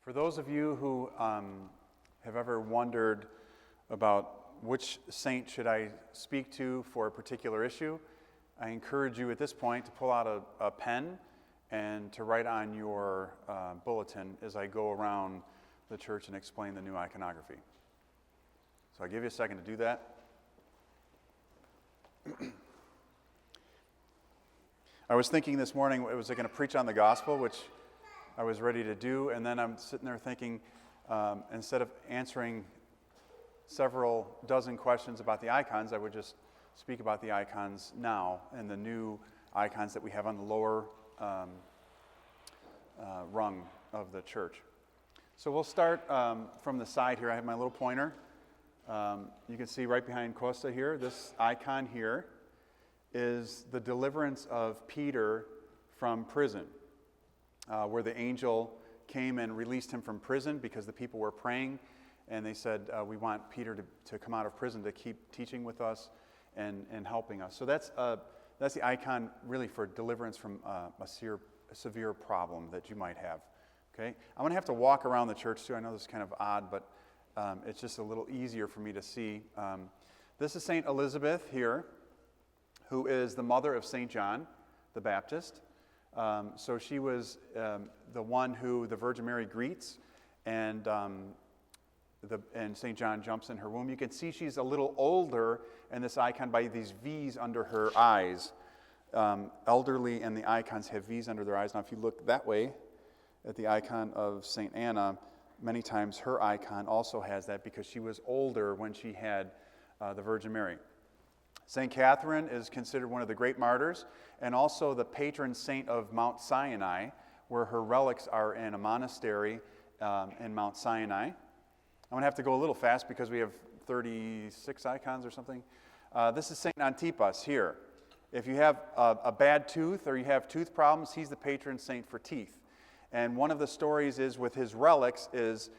For those of you who have ever wondered about which saint should I speak to for a particular issue, I encourage you at this point to pull out a pen and to write on your bulletin as I go around the church and explain the new iconography. So I'll give you a second to do that. I was thinking this morning, was I going to preach on the gospel, which I was ready to do, and then I'm sitting there thinking, instead of answering several dozen questions about the icons, I would just speak about the icons now and the new icons that we have on the lower rung of the church. So we'll start from the side here. I have my little pointer. You can see right behind Costa here, this icon here is the deliverance of Peter from prison, where the angel came and released him from prison because the people were praying, and they said, we want Peter to come out of prison to keep teaching with us and helping us. So that's the icon really for deliverance from a severe problem that you might have. Okay, I'm going to have to walk around the church too. I know this is kind of odd, but it's just a little easier for me to see. This is St. Elizabeth here, who is the mother of St. John the Baptist. So she was the one who the Virgin Mary greets, and St. John jumps in her womb. You can see she's a little older in this icon by these V's under her eyes. Elderly and the icons have V's under their eyes. Now, if you look that way at the icon of St. Anna, many times her icon also has that because she was older when she had the Virgin Mary. St. Catherine is considered one of the great martyrs and also the patron saint of Mount Sinai, where her relics are in a monastery in Mount Sinai. I'm going to have to go a little fast because we have 36 icons or something. This is St. Antipas here. If you have a bad tooth or you have tooth problems, he's the patron saint for teeth. And one of the stories is with his relics is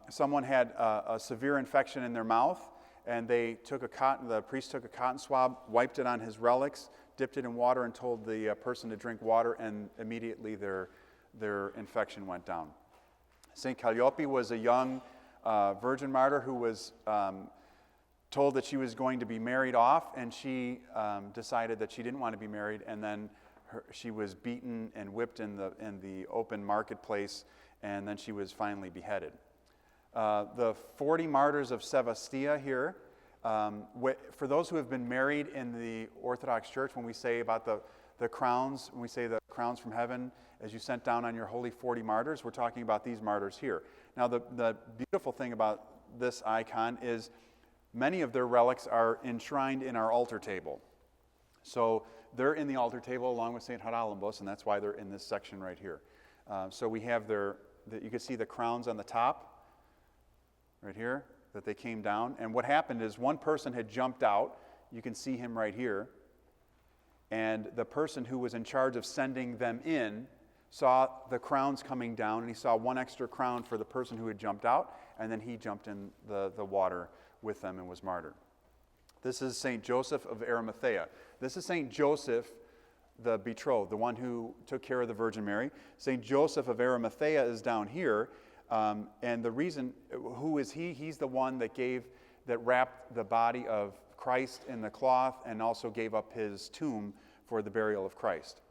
someone had a severe infection in their mouth, and the priest took a cotton swab, wiped it on his relics, dipped it in water, and told the person to drink water, and immediately their infection went down. St. Calliope was a young virgin martyr who was told that she was going to be married off, and she decided that she didn't want to be married, and then she was beaten and whipped in the open marketplace, and then she was finally beheaded. The 40 martyrs of Sevastia here, for those who have been married in the Orthodox Church, when we say about the crowns, when we say the crowns from heaven, as you sent down on your holy 40 martyrs, we're talking about these martyrs here. Now, the beautiful thing about this icon is many of their relics are enshrined in our altar table. So they're in the altar table along with St. Haralambos, and that's why they're in this section right here. So we have you can see the crowns on the top, right here, that they came down. And what happened is one person had jumped out. You can see him right here. And the person who was in charge of sending them in saw the crowns coming down, and he saw one extra crown for the person who had jumped out, and then he jumped in the water with them and was martyred. This is St. Joseph of Arimathea. This is St. Joseph, the betrothed, the one who took care of the Virgin Mary. St. Joseph of Arimathea is down here. And the reason, who is he? He's the one that wrapped the body of Christ in the cloth and also gave up his tomb for the burial of Christ.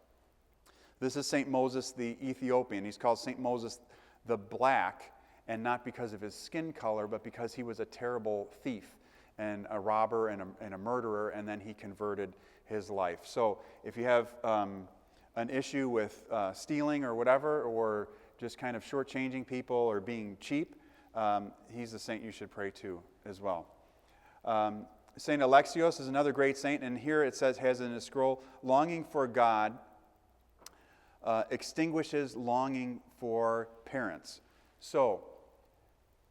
This is St. Moses the Ethiopian. He's called St. Moses the Black, and not because of his skin color, but because he was a terrible thief and a robber and a murderer, and then he converted his life. So if you have an issue with stealing or whatever, or just kind of shortchanging people or being cheap, he's the saint you should pray to as well. St. Alexios is another great saint, and here it has in a scroll, longing for God extinguishes longing for parents. So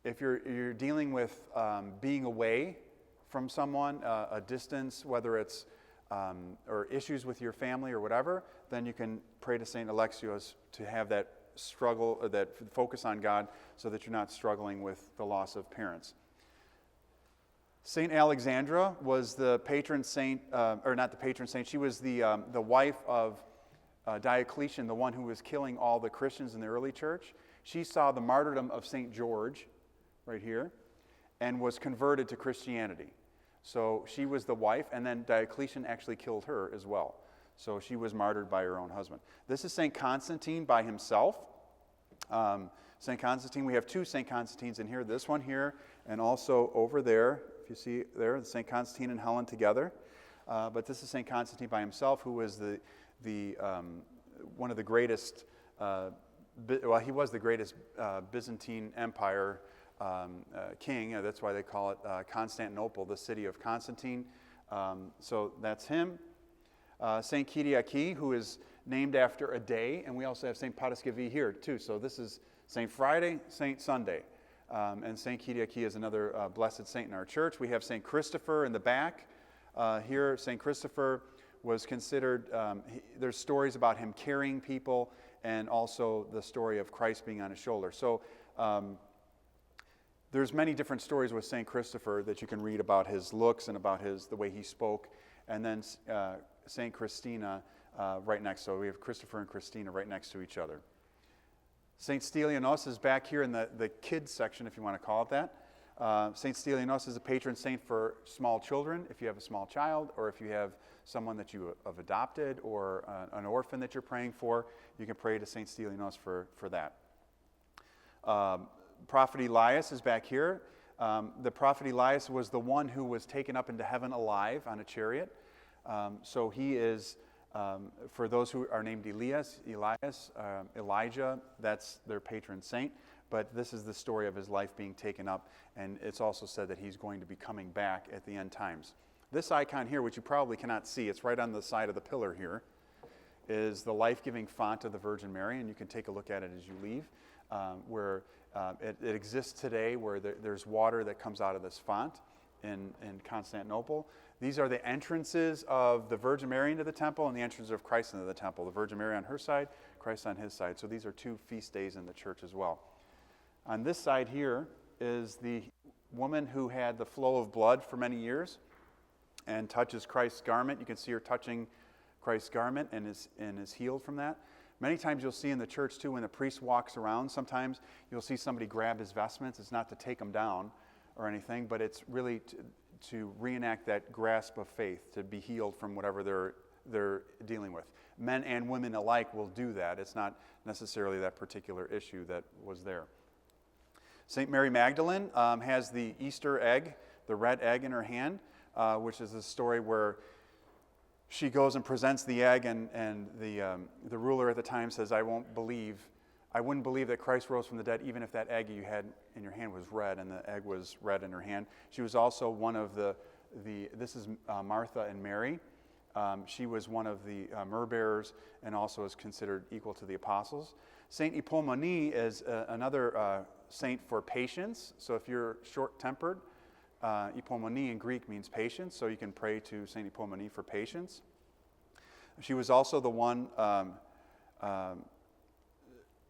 if you're dealing with being away from someone, a distance, whether it's or issues with your family or whatever, then you can pray to St. Alexios to have that struggle, that focus on God, so that you're not struggling with the loss of parents. St. Alexandra was the patron saint, or not the patron saint, she was the wife of Diocletian, the one who was killing all the Christians in the early church. She saw the martyrdom of St. George, right here, and was converted to Christianity. So she was the wife, and then Diocletian actually killed her as well. So she was martyred by her own husband. This is St. Constantine by himself. St. Constantine, we have two St. Constantines in here, this one here, and also over there, if you see there, St. Constantine and Helen together. But this is St. Constantine by himself, who was one of the greatest, he was the greatest Byzantine Empire king. That's why they call it Constantinople, the city of Constantine. So that's him. St. Kyriaki, who is named after a day, and we also have St. Paraskevi here too. So this is St. Friday, St. Sunday. And St. Kyriaki is another blessed saint in our church. We have St. Christopher in the back. Here, St. Christopher was considered, there's stories about him carrying people, and also the story of Christ being on his shoulder. So there's many different stories with St. Christopher that you can read about his looks and about the way he spoke. And then St. Christina right next. So we have Christopher and Christina right next to each other. St. Stylianos is back here in the kids section, if you want to call it that. St. Stylianos is a patron saint for small children, if you have a small child, or if you have someone that you have adopted, or an orphan that you're praying for, you can pray to St. Stylianos for that. Prophet Elias is back here. The prophet Elias was the one who was taken up into heaven alive on a chariot. So he is, for those who are named Elias, Elijah, that's their patron saint. But this is the story of his life being taken up, and it's also said that he's going to be coming back at the end times. This icon here, which you probably cannot see, it's right on the side of the pillar here, is the life-giving font of the Virgin Mary, and you can take a look at it as you leave, where it exists today, where there's water that comes out of this font in Constantinople. These are the entrances of the Virgin Mary into the temple and the entrance of Christ into the temple. The Virgin Mary on her side, Christ on his side. So these are two feast days in the church as well. On this side here is the woman who had the flow of blood for many years and touches Christ's garment. You can see her touching Christ's garment and is healed from that. Many times you'll see in the church too, when the priest walks around, sometimes you'll see somebody grab his vestments. It's not to take them down or anything, but it's really to reenact that grasp of faith, to be healed from whatever they're dealing with. Men and women alike will do that. It's not necessarily that particular issue that was there. St. Mary Magdalene has the Easter egg, the red egg in her hand, which is a story where she goes and presents the egg, and the ruler at the time says, I wouldn't believe that Christ rose from the dead, even if that egg you had in your hand was red, and the egg was red in her hand. She was also one of this is Martha and Mary. She was one of the myrrh bearers, and also is considered equal to the apostles. Saint Hippomenes is another saint for patience. So if you're short-tempered, Hippomenes in Greek means patience, so you can pray to Saint Hippomenes for patience. She was also the one.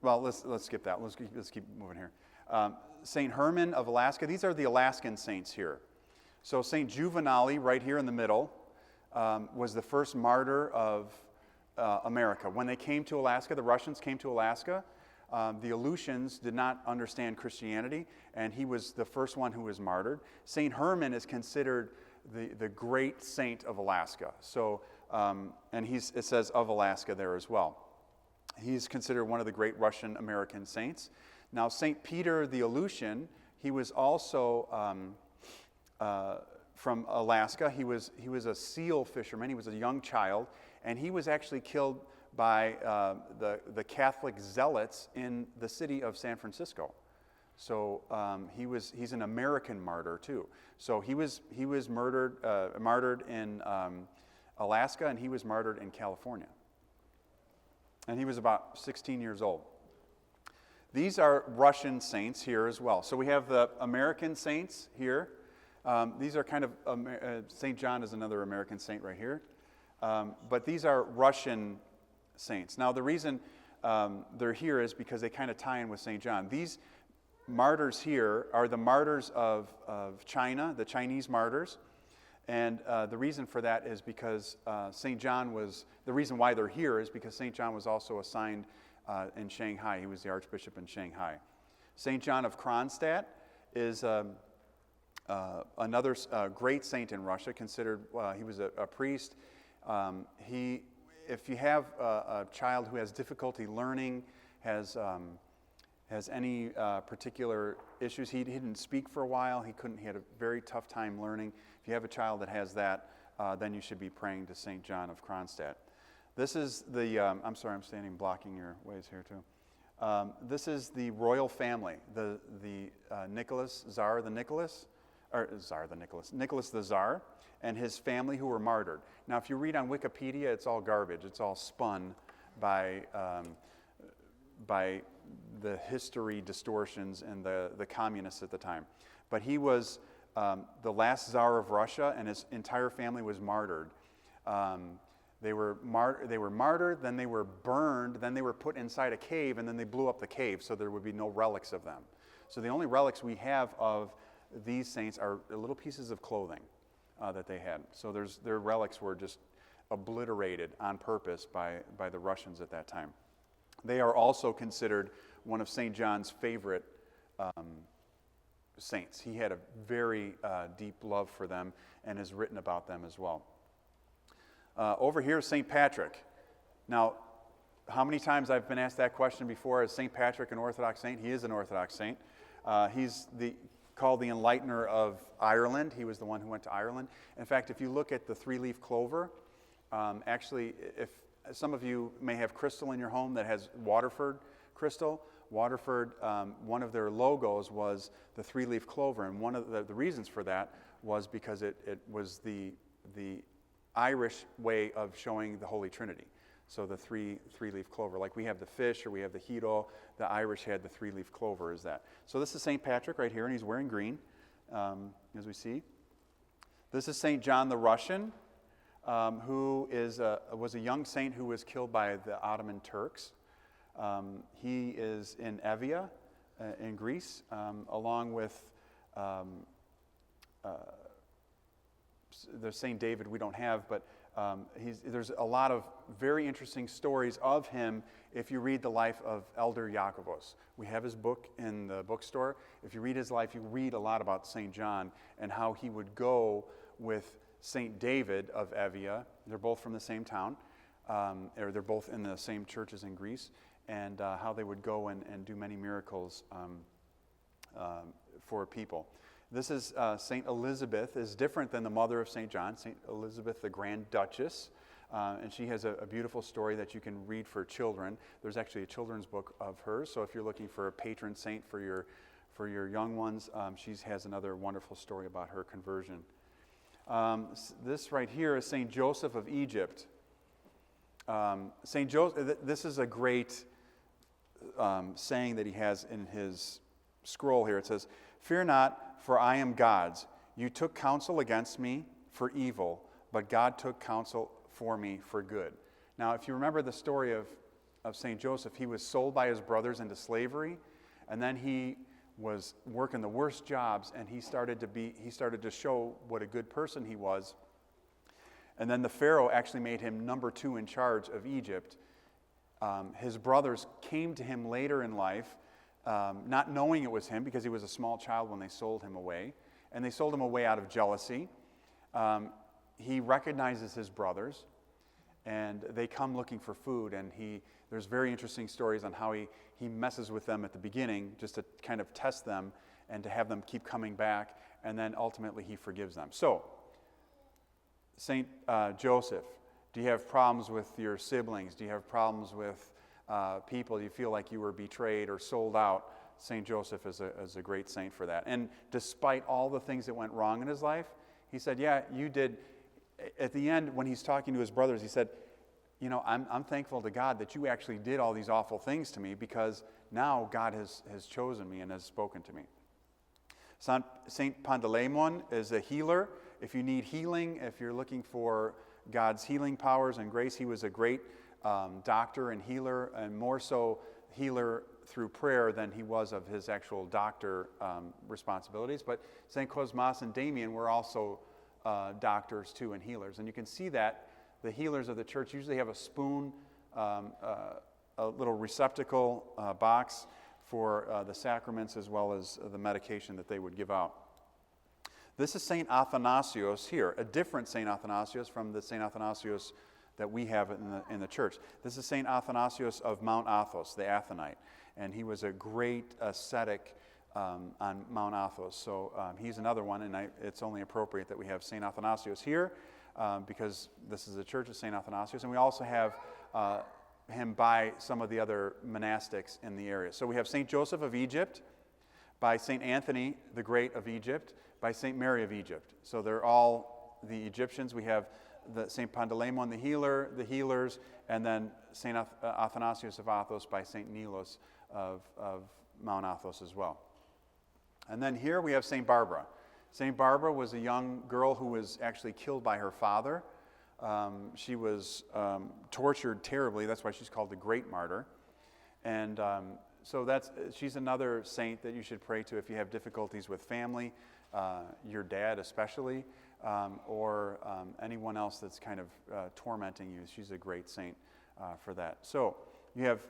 Well, let's skip that. Let's keep moving here. Saint Herman of Alaska. These are the Alaskan saints here. So Saint Juvenali, right here in the middle, was the first martyr of America. When they came to Alaska, the Russians came to Alaska. The Aleutians did not understand Christianity, and he was the first one who was martyred. Saint Herman is considered the great saint of Alaska. So, and it says of Alaska there as well. He's considered one of the great Russian-American saints. Now, St. Peter the Aleutian, he was also from Alaska. He was a seal fisherman. He was a young child, and he was actually killed by the Catholic zealots in the city of San Francisco. So he's an American martyr too. So he was martyred in Alaska, and he was martyred in California. And he was about 16 years old. These are Russian saints here as well. So we have the American saints here. These are kind of, St. John is another American saint right here. But these are Russian saints. Now the reason they're here is because they kind of tie in with St. John. These martyrs here are the martyrs of China, the Chinese martyrs. And the reason for that is because St. John the reason why they're here is because St. John was also assigned in Shanghai. He was the archbishop in Shanghai. St. John of Kronstadt is another great saint in Russia, considered, he was a priest. If you have a child who has difficulty learning, has any particular issues, he didn't speak for a while, he had a very tough time learning. If you have a child that has that, then you should be praying to St. John of Kronstadt. This is the, I'm sorry, I'm standing blocking your ways here too. This is the royal family, the Nicholas the Tsar, and his family who were martyred. Now, if you read on Wikipedia, it's all garbage. It's all spun by the history distortions and the communists at the time. But he was the last Tsar of Russia, and his entire family was martyred. They were martyred, then they were burned, then they were put inside a cave, and then they blew up the cave so there would be no relics of them. So the only relics we have of these saints are little pieces of clothing that they had. So their relics were just obliterated on purpose by the Russians at that time. They are also considered one of St. John's favorite saints. He had a very deep love for them and has written about them as well. Over here is St. Patrick. Now, how many times I've been asked that question before, is St. Patrick an Orthodox saint? He is an Orthodox saint. He's called the Enlightener of Ireland. He was the one who went to Ireland. In fact, if you look at the three-leaf clover, actually, if some of you may have crystal in your home that has Waterford crystal. Waterford, one of their logos was the three-leaf clover, and one of the reasons for that was because it was the Irish way of showing the Holy Trinity. So the three-leaf clover, like we have the fish or we have the hero, the Irish had the three-leaf clover as that. So this is St. Patrick right here, and he's wearing green, as we see. This is St. John the Russian, who was a young saint who was killed by the Ottoman Turks. He is in Evia, in Greece, along with the St. David we don't have, but there's a lot of very interesting stories of him if you read the life of Elder Yakovos. We have his book in the bookstore. If you read his life, you read a lot about St. John and how he would go with St. David of Evia. They're both from the same town, or they're both in the same churches in Greece, and how they would go and do many miracles for people. This is St. Elizabeth, is different than the mother of St. John, St. Elizabeth the Grand Duchess, and she has a beautiful story that you can read for children. There's actually a children's book of hers, so if you're looking for a patron saint for your young ones, she has another wonderful story about her conversion. This right here is St. Joseph of Egypt. St. Joseph, this is a great saying that he has in his scroll here. It says, "Fear not, for I am God's. You took counsel against me for evil, but God took counsel for me for good." Now, if you remember the story of St. Joseph, he was sold by his brothers into slavery, and then he was working the worst jobs, and he started to show what a good person he was. And then the Pharaoh actually made him number 2 in charge of Egypt. His brothers came to him later in life, not knowing it was him because he was a small child when they sold him away. And they sold him away out of jealousy. He recognizes his brothers, and they come looking for food. And there's very interesting stories on how he messes with them at the beginning just to kind of test them and to have them keep coming back. And then ultimately he forgives them. So, St. Joseph, do you have problems with your siblings? Do you have problems with people? Do you feel like you were betrayed or sold out? St. Joseph is a great saint for that. And despite all the things that went wrong in his life, he said, yeah, you did. At the end, when he's talking to his brothers, he said, you know, I'm thankful to God that you actually did all these awful things to me, because now God has chosen me and has spoken to me. St. Panteleimon is a healer. If you need healing, if you're looking for God's healing powers and grace, he was a great doctor and healer, and more so healer through prayer than he was of his actual doctor responsibilities. But St. Cosmas and Damian were also doctors too and healers. And you can see that the healers of the church usually have a spoon of a little receptacle box for the sacraments as well as the medication that they would give out. This is St. Athanasios here, a different St. Athanasios from the St. Athanasios that we have in the church. This is St. Athanasios of Mount Athos, the Athonite, and he was a great ascetic on Mount Athos. So he's another one, and it's only appropriate that we have St. Athanasios here because this is the Church of St. Athanasios, and we also have him by some of the other monastics in the area. So we have St. Joseph of Egypt, by St. Anthony the Great of Egypt, by St. Mary of Egypt. So they're all the Egyptians. We have the St. Panteleimon the healer, the healers, and then St. Athanasius of Athos by St. Nilos of Mount Athos as well. And then here we have St. Barbara. St. Barbara was a young girl who was actually killed by her father. She was tortured terribly. That's why she's called the Great Martyr. And so she's another saint that you should pray to if you have difficulties with family, your dad especially, or anyone else that's kind of tormenting you. She's a great saint for that. So you have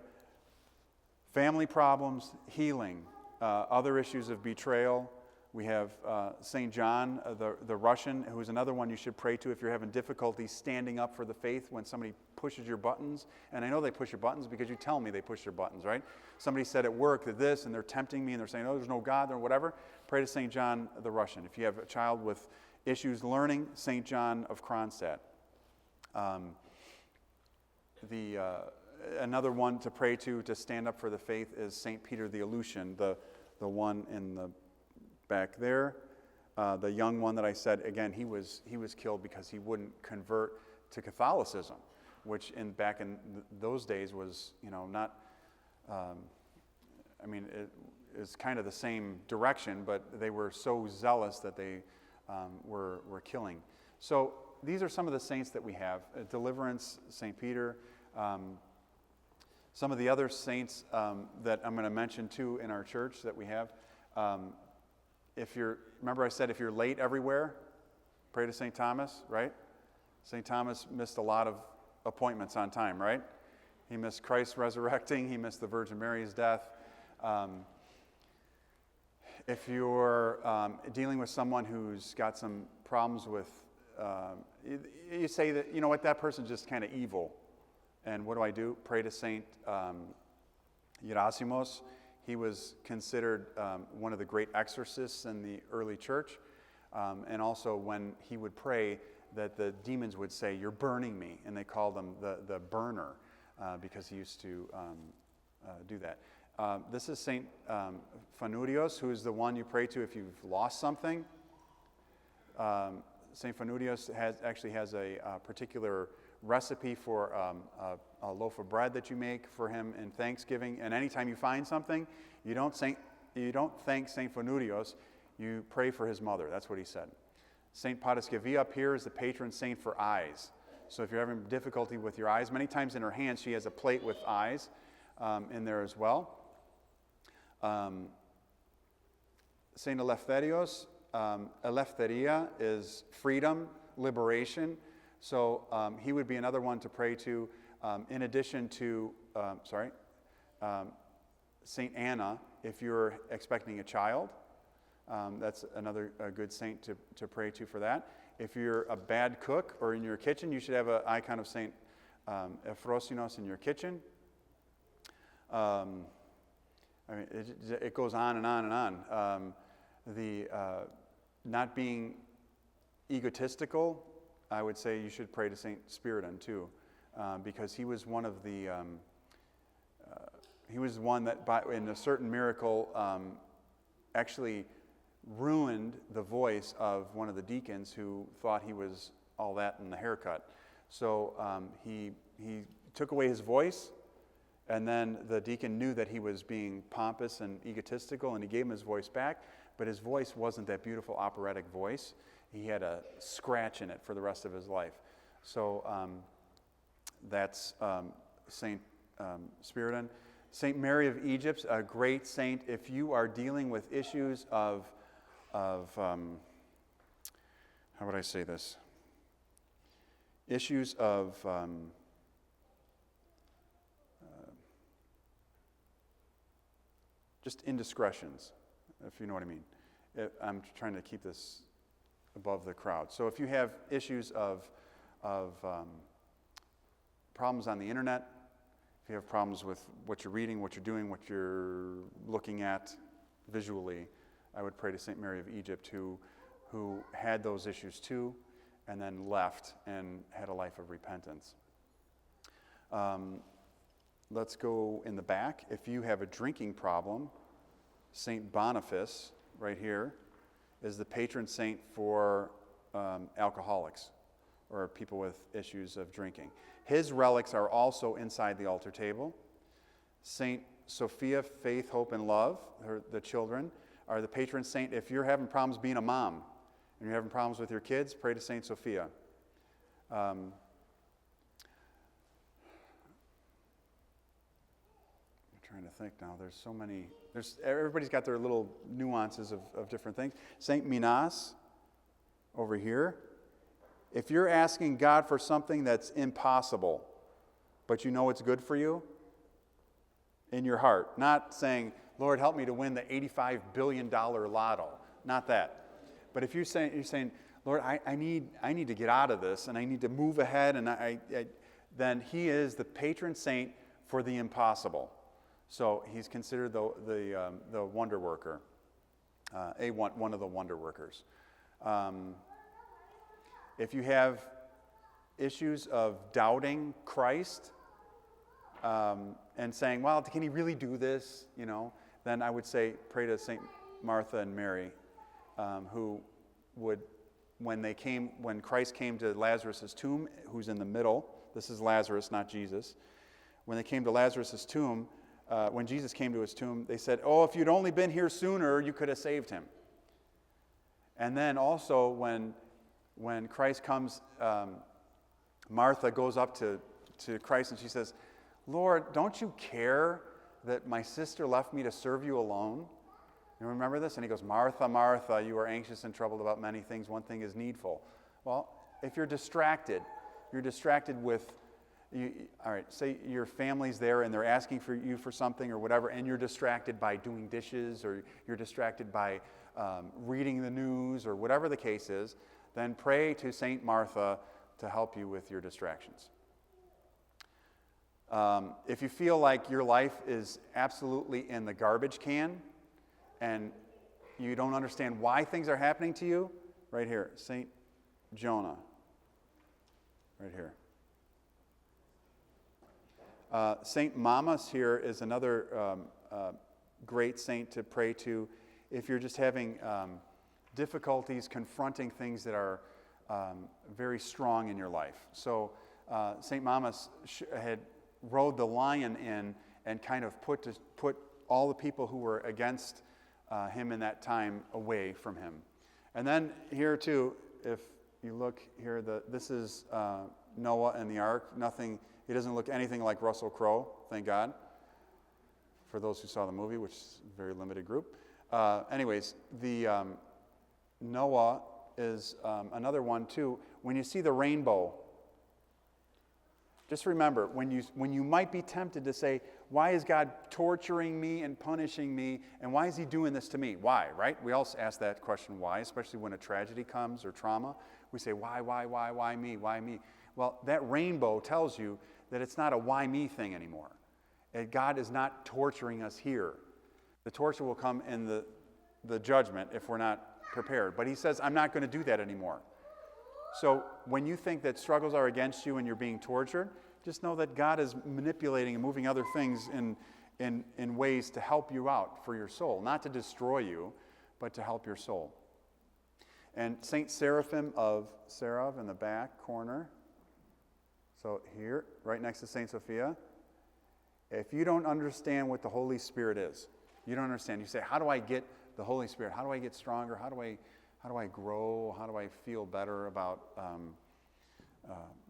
family problems, healing, other issues of betrayal. We have St. John, the Russian, who's another one you should pray to if you're having difficulty standing up for the faith when somebody pushes your buttons. And I know they push your buttons because you tell me they push your buttons, right? Somebody said at work that this, and they're tempting me, and they're saying, oh, there's no God, or whatever. Pray to St. John the Russian. If you have a child with issues learning, St. John of Kronstadt. Another one to pray to stand up for the faith is St. Peter the Eleusinian, the one in the back there. The young one that I said, again, he was killed because he wouldn't convert to Catholicism, which back in those days was, not, it is kind of the same direction, but they were so zealous that they were killing. So these are some of the saints that we have. Deliverance, St. Peter. Some of the other saints that I'm going to mention too in our church that we have. Remember I said if you're late everywhere, pray to St. Thomas, right? St. Thomas missed a lot of appointments on time, right? He missed Christ resurrecting. He missed the Virgin Mary's death. If you're dealing with someone who's got some problems with, you say that, that person's just kind of evil. And what do? Pray to St. Gerasimos. He was considered one of the great exorcists in the early church. And also when he would pray, that the demons would say, you're burning me. And they called him the burner because he used to do that. This is St. Fanurios, who is the one you pray to if you've lost something. St. Fanurios actually has a particular recipe for a loaf of bread that you make for him in Thanksgiving. And anytime you find something, you don't thank St. Fanurios, you pray for his mother. That's what he said. St. Paraskevi up here is the patron saint for eyes. So if you're having difficulty with your eyes, many times in her hand she has a plate with eyes in there as well. St. Eleftherios, Eleftheria is freedom, liberation. So he would be another one to pray to, in addition to, St. Anna, if you're expecting a child. That's another good saint to pray to for that. If you're a bad cook or in your kitchen, you should have an icon of St. Euphrosinos in your kitchen. It goes on and on and on. Not being egotistical, I would say you should pray to St. Spiridon too, because he was one of the, he was one that in a certain miracle actually ruined the voice of one of the deacons who thought he was all that in the haircut. So he took away his voice, and then the deacon knew that he was being pompous and egotistical, and he gave him his voice back, but his voice wasn't that beautiful operatic voice. He had a scratch in it for the rest of his life. So that's St. Spiridon. St. Mary of Egypt, a great saint. If you are dealing with issues of how would I say this? Issues of just indiscretions, if you know what I mean. I'm trying to keep this above the crowd. So if you have issues of problems on the internet, if you have problems with what you're reading, what you're doing, what you're looking at visually, I would pray to St. Mary of Egypt, who had those issues too, and then left and had a life of repentance. Let's go in the back. If you have a drinking problem, St. Boniface, right here, is the patron saint for alcoholics or people with issues of drinking. His relics are also inside the altar table. St. Sophia, Faith, Hope, and Love, the children, are the patron saint. If you're having problems being a mom and you're having problems with your kids, pray to St. Sophia. I'm trying to think now. There's so many. Everybody's got their little nuances of different things. St. Minas, over here. If you're asking God for something that's impossible, but you know it's good for you, in your heart, not saying, Lord, help me to win the $85 billion lotto. Not that. But if you're saying, Lord, I need to get out of this, and I need to move ahead, and then he is the patron saint for the impossible. So he's considered the wonder worker, one of the wonder workers. If you have issues of doubting Christ and saying, well, can he really do this? Then I would say pray to St. Martha and Mary, who would, when Christ came to Lazarus' tomb, who's in the middle, this is Lazarus, not Jesus. When they came to Lazarus' tomb, when Jesus came to his tomb, they said, oh, if you'd only been here sooner, you could have saved him. And then also when Christ comes, Martha goes up to Christ and she says, Lord, don't you care that my sister left me to serve you alone? You remember this? And he goes, Martha, Martha, you are anxious and troubled about many things. One thing is needful. Well, if you're distracted with, all right, say your family's there and they're asking for you for something or whatever, and you're distracted by doing dishes or you're distracted by reading the news or whatever the case is, then pray to St. Martha to help you with your distractions. If you feel like your life is absolutely in the garbage can and you don't understand why things are happening to you, right here, St. Jonah, right here. St. Mamas here is another great saint to pray to if you're just having difficulties confronting things that are very strong in your life. So St. Mamas had rode the lion in and kind of put all the people who were against him in that time away from him. And then here too, if you look here, this is Noah and the ark. He doesn't look anything like Russell Crowe, thank God, for those who saw the movie, which is a very limited group. Anyways, the Noah is another one too. When you see the rainbow, just remember, when you might be tempted to say, why is God torturing me and punishing me, and why is he doing this to me? Why, right? We all ask that question, why, especially when a tragedy comes or trauma. We say, why me, why me? Well, that rainbow tells you that it's not a why me thing anymore. God is not torturing us here. The torture will come in the judgment if we're not prepared. But he says, I'm not going to do that anymore. So when you think that struggles are against you and you're being tortured, just know that God is manipulating and moving other things in ways to help you out for your soul. Not to destroy you, but to help your soul. And St. Seraphim of Seraph in the back corner. So here, right next to St. Sophia. If you don't understand what the Holy Spirit is, you don't understand. You say, how do I get the Holy Spirit? How do I get stronger? How do I grow? How do I feel better about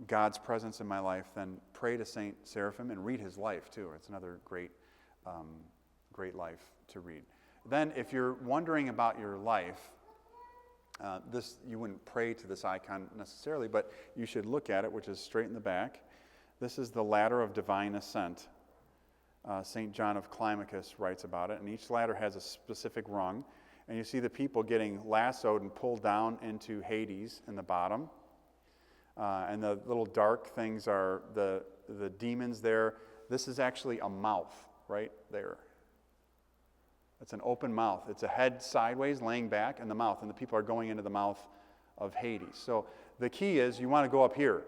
God's presence in my life? Then pray to St. Seraphim and read his life too. It's another great life to read. Then if you're wondering about your life, you wouldn't pray to this icon necessarily, but you should look at it, which is straight in the back. This is the ladder of divine ascent. St. John of Climacus writes about it, and each ladder has a specific rung, and you see the people getting lassoed and pulled down into Hades in the bottom, and the little dark things are the demons there. This is actually a mouth right there. It's an open mouth. It's a head sideways, laying back, and the mouth, and the people are going into the mouth of Hades. So the key is you want to go up here.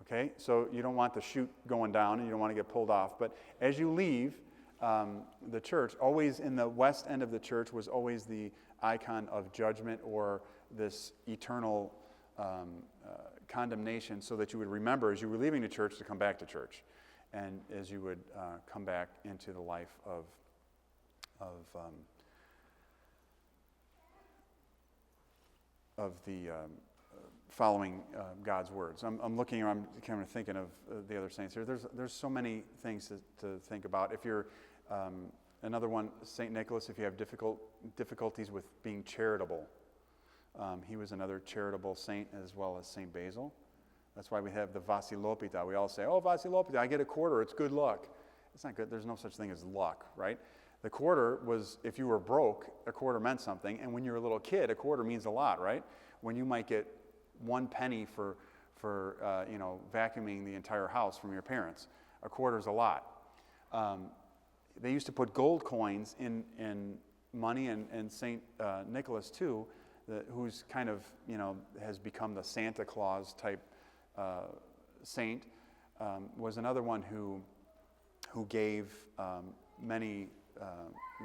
Okay, so you don't want the chute going down, and you don't want to get pulled off. But as you leave the church, always in the west end of the church was always the icon of judgment or this eternal condemnation, so that you would remember as you were leaving the church to come back to church, and as you would come back into the life of the following God's words. I'm looking, I'm kind of thinking of the other saints here. There's so many things to think about. If you're another one, Saint Nicholas, if you have difficulties with being charitable, he was another charitable saint, as well as Saint Basil. That's why we have the Vasilopita. We all say, "Oh, Vasilopita, I get a quarter. It's good luck." It's not good. There's no such thing as luck, right? The quarter was, if you were broke, a quarter meant something. And when you're a little kid, a quarter means a lot, right? When you might get 1 penny for vacuuming the entire house from your parents, a quarter is a lot. They used to put gold coins in money, and Saint Nicholas too, who's kind of has become the Santa Claus type saint, was another one who gave many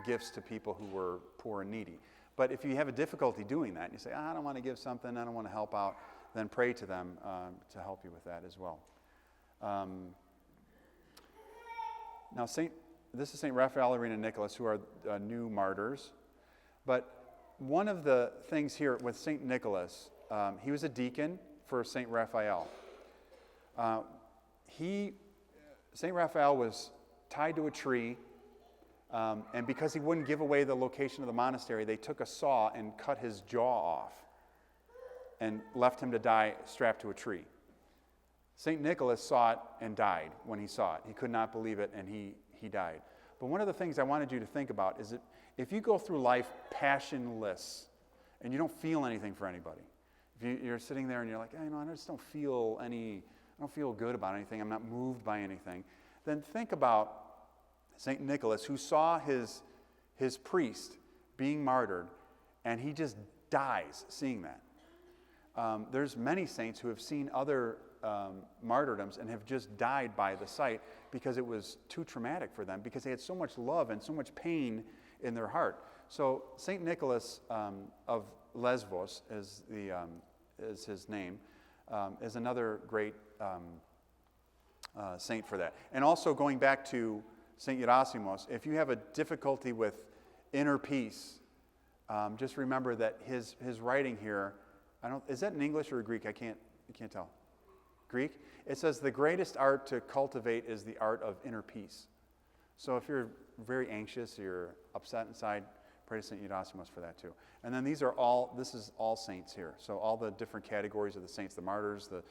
gifts to people who were poor and needy. But if you have a difficulty doing that, and you say, I don't want to give something, I don't want to help out, then pray to them to help you with that as well. Now, this is St. Raphael, Irene, and Nicholas, who are new martyrs. But one of the things here with St. Nicholas, he was a deacon for St. Raphael. St. Raphael was tied to a tree, and because he wouldn't give away the location of the monastery, they took a saw and cut his jaw off and left him to die strapped to a tree. St. Nicholas saw it and died when he saw it. He could not believe it, and he died. But one of the things I wanted you to think about is that if you go through life passionless and you don't feel anything for anybody, if you're sitting there and you're like, I just don't feel good about anything, I'm not moved by anything, then think about St. Nicholas, who saw his priest being martyred, and he just dies seeing that. There's many saints who have seen other martyrdoms and have just died by the sight because it was too traumatic for them, because they had so much love and so much pain in their heart. So St. Nicholas of Lesbos is his name, is another great saint for that. And also going back to St. Gerasimos, if you have a difficulty with inner peace, just remember that his writing here, is that in English or Greek? I can't tell. Greek? It says the greatest art to cultivate is the art of inner peace. So if you're very anxious, you're upset inside, pray to St. Gerasimos for that too. And then this is all saints here. So all the different categories of the saints, the martyrs, the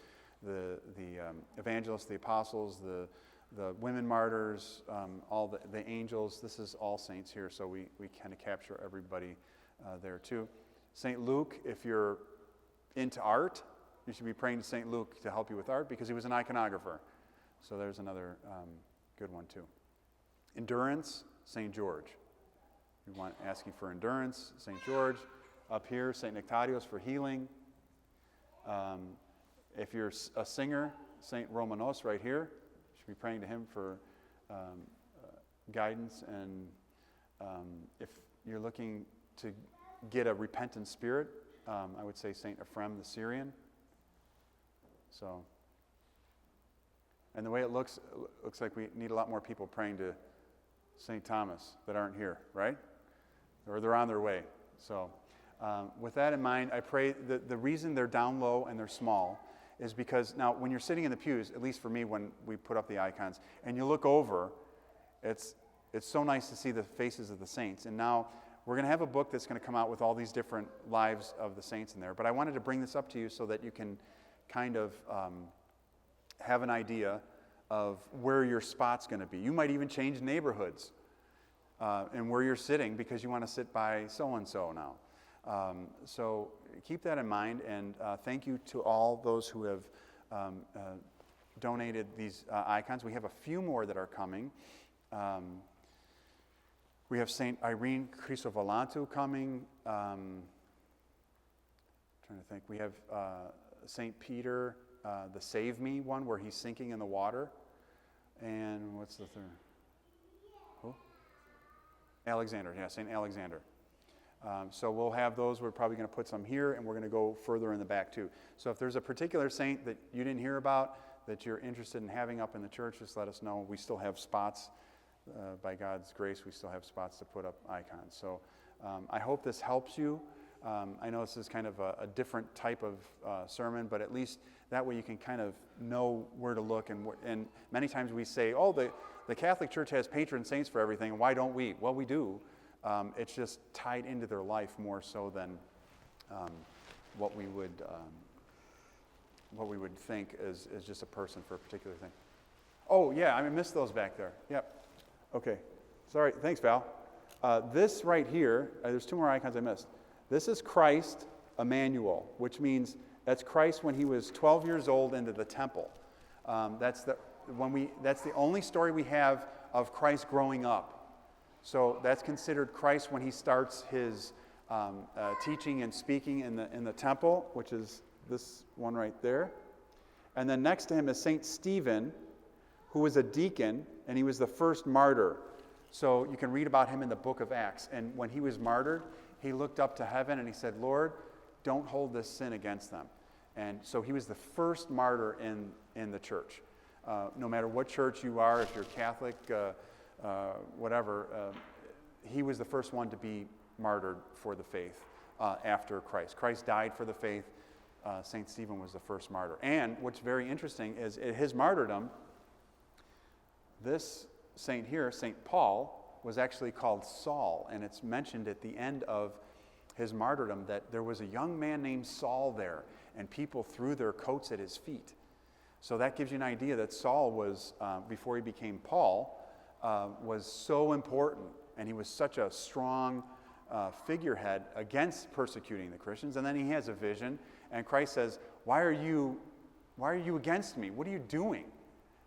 evangelists, the apostles, the women martyrs, all the angels. This is all saints here, so we kind of capture everybody there too. St. Luke, if you're into art, you should be praying to St. Luke to help you with art, because he was an iconographer. So there's another good one too. Endurance, St. George. You want asking for endurance, St. George. Up here, St. Nectarios for healing. If you're a singer, St. Romanos right here. You should be praying to him for guidance. And if you're looking to get a repentant spirit, I would say St. Ephrem the Syrian. So, and the way it looks like we need a lot more people praying to St. Thomas that aren't here, right? Or they're on their way. So, with that in mind, I pray that the reason they're down low and they're small is because now when you're sitting in the pews, at least for me when we put up the icons, and you look over, it's so nice to see the faces of the saints. And now we're going to have a book that's going to come out with all these different lives of the saints in there. But I wanted to bring this up to you so that you can kind of have an idea where your spot's going to be. You might even change neighborhoods and where you're sitting because you want to sit by so-and-so now. So keep that in mind, and thank you to all those who have donated these icons. We have a few more that are coming. We have St. Irene Cristovalantu coming. Trying to think. We have St. Peter, the Save Me one, where he's sinking in the water. And what's the third? Who? Alexander, yeah, St. Alexander. So we'll have those. We're probably going to put some here, and we're going to go further in the back too. So if there's a particular saint that you didn't hear about, that you're interested in having up in the church, just let us know. We still have spots. By God's grace, we still have spots to put up icons. So I hope this helps you. I know this is kind of a different type of sermon, but at least that way you can kind of know where to look. And many times we say, oh, the Catholic Church has patron saints for everything, and why don't we? Well, we do. It's just tied into their life more so than what we would think is just a person for a particular thing. Oh, yeah, I missed those back there. Yep. Okay. Sorry. Thanks, Val. This right here, there's two more icons I missed. This is Christ Emmanuel, which means that's Christ when he was 12 years old into the temple. That's the only story we have of Christ growing up. So that's considered Christ when he starts his teaching and speaking in the temple, which is this one right there. And then next to him is St. Stephen, who was a deacon, and he was the first martyr. So you can read about him in the book of Acts. And when he was martyred, he looked up to heaven and he said, Lord, don't hold this sin against them. And so he was the first martyr in the church. No matter what church you are, if you're Catholic, whatever, he was the first one to be martyred for the faith after Christ. Christ died for the faith. St. Stephen was the first martyr. And what's very interesting is at his martyrdom, this saint here, St. Paul, was actually called Saul, and it's mentioned at the end of his martyrdom that there was a young man named Saul there, and people threw their coats at his feet. So that gives you an idea that Saul was, before he became Paul, was so important, and he was such a strong figurehead against persecuting the Christians. And then he has a vision, and Christ says, why are you against me? What are you doing?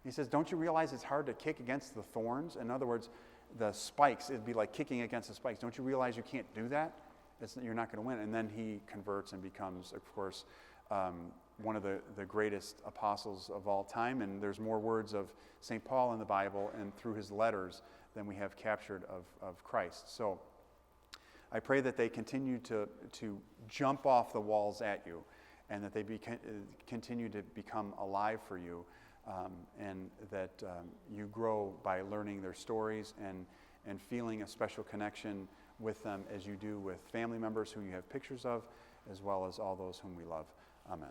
He says, don't you realize it's hard to kick against the thorns? In other words, the spikes, it'd be like kicking against the spikes. Don't you realize you can't do that? You're not going to win. And then he converts and becomes, of course, one of the greatest apostles of all time. And there's more words of St. Paul in the Bible and through his letters than we have captured of Christ. So I pray that they continue to jump off the walls at you, and that they continue to become alive for you. And that you grow by learning their stories and feeling a special connection with them as you do with family members who you have pictures of, as well as all those whom we love. Amen.